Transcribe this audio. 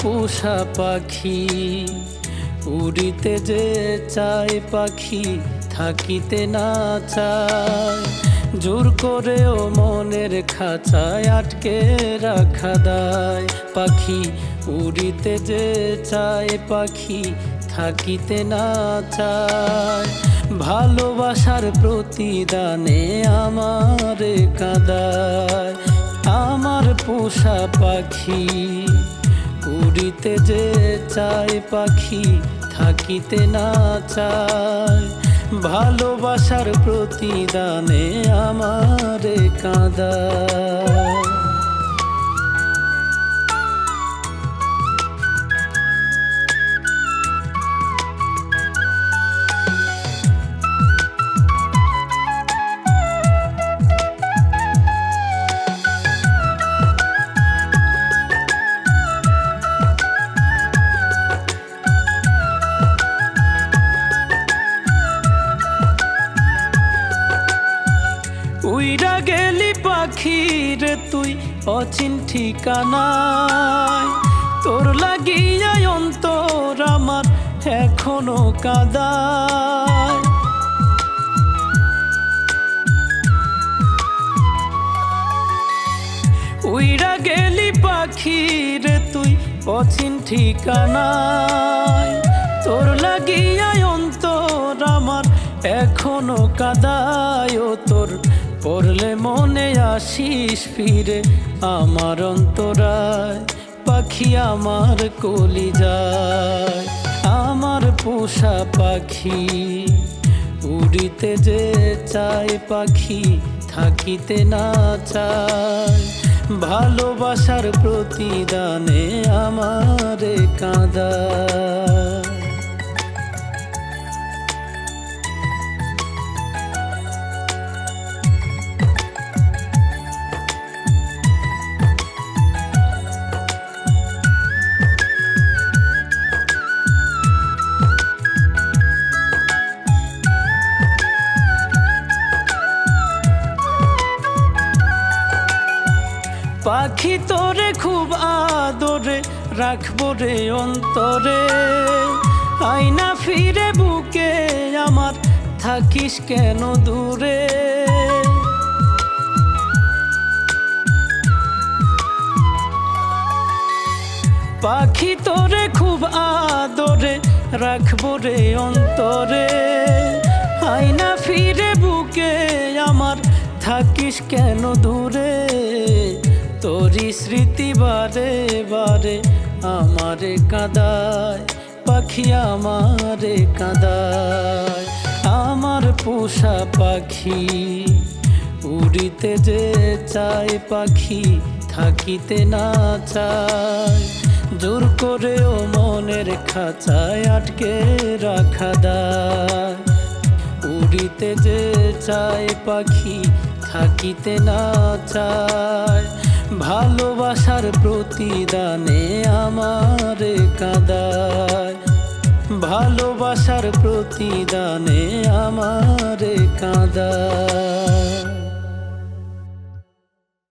পোষা পাখি, উড়িতে যে চায় পাখি থাকিতে না চায়। জোর করেও মনের খাঁচায় আটকে রাখা দায়। পাখি উড়িতে যে চায় পাখি থাকিতে না চায়। ভালোবাসার প্রতিদানে আমারে কাঁদায়। আমার পোষা পাখি, উড়িতে যে চায় পাখি থাকিতে না চায়। ভালোবাসার প্রতিদানে আমারে কাঁদায়। উইরা গেলি পাখি রে তুই অচিন ঠিকানায়। তোর লাগিয়া অন্তর আমার এখনো কাঁদায়। উইরা গেলি পাখি রে তুই অচিন ঠিকানায়। তোর লাগিয়া অন্তর আমার এখনো কাঁদায়। ও তোর পড়লে মনে আসিস ফিরে আমার অন্তরায়। পাখি আমার কলিজায়। আমার পোষা পাখি, উড়িতে যে চায় পাখি থাকিতে না চায়। ভালোবাসার প্রতিদানে আমারে কাঁদায়। পাখি তোরে খুব আদরে রাখবো রে অন্তরে। আয়না ফিরে বুকে আমার থাকিস কেন দূরে। পাখি তোরে খুব আদরে রাখবো রে অন্তরে। আয়না ফিরে বুকে আমার থাকিস কেন দূরে। তোরি স্মৃতি বারে বারে আমারে কাঁদায়। পাখি আমারে কাঁদায়। আমার পোষা পাখি, উড়িতে যে চায় পাখি থাকিতে না চায়। জোর করেও মনের খাঁচায় আটকে রাখা দায়। উড়িতে যে চায় পাখি থাকিতে না চায়। ভালোবাসার প্রতিদানে আমারে কাঁদায়। ভালোবাসার প্রতিদানে আমার